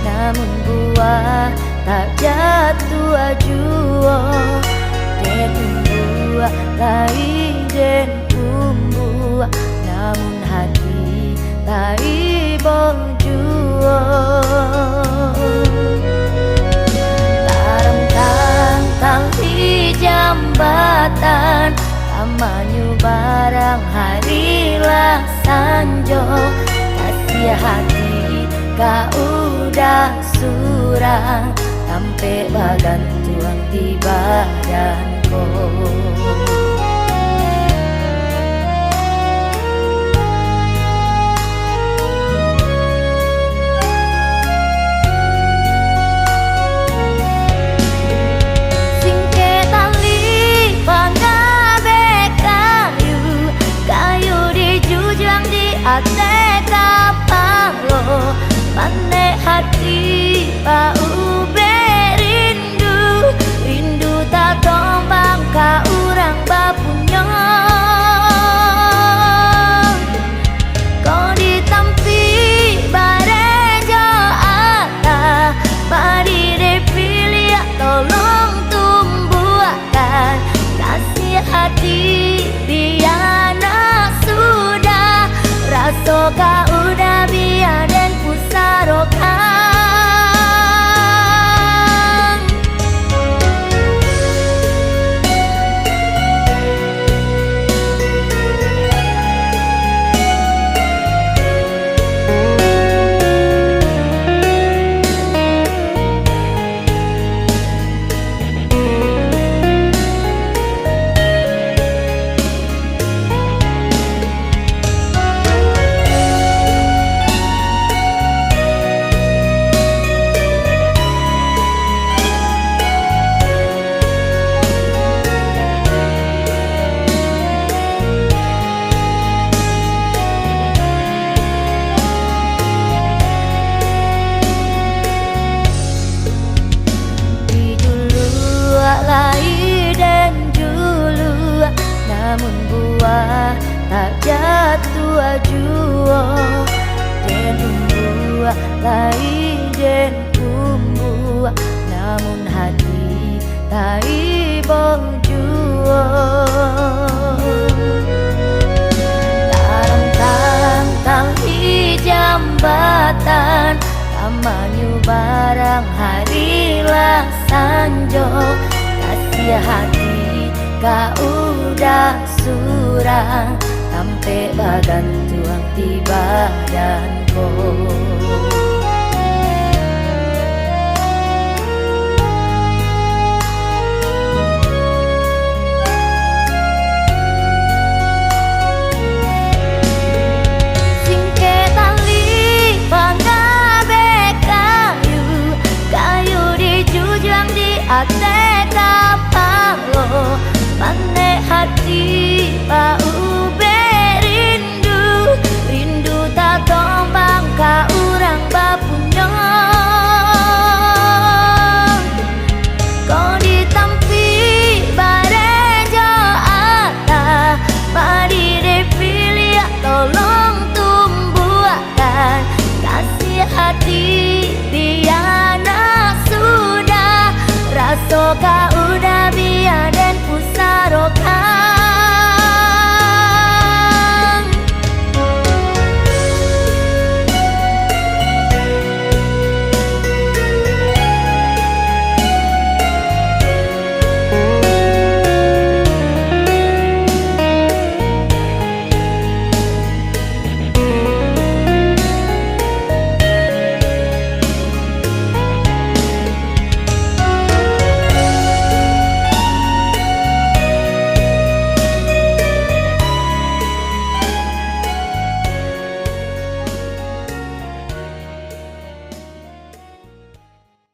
Namun buah tak jatuh ajuo den umbu lai den umbu namun hati tak bojuo tarang tali jambatan amanyu barang harilah sanjo kasih hati kau udah surang sampai bagan tuang di badanku. Singke tali pangabe kayu dijujang di ate kapalo. Pandai hati bau berindu rindu tak tombang ka urang bapunya kau ditampi barejo ata padi depilih tolong tumbuhkan kasih hati biana sudah raso ka udah biaden sarokan namun buah tak jatuh ajuo den umbu lai den umbu namun hati tak bojuo tarang tali jambatan amanyu barang harilah sanjo kasih hati kau udah surang sampai bagan tuang di badanku. Singke tali pangabe kayu dijujang di ate kapalo. Pandai hati bau berindu rindu tak tombang ka urang bapunya kau ditampi barejo ata padi depilih tolong tumbuhkan kasih hati biana sudah rasokan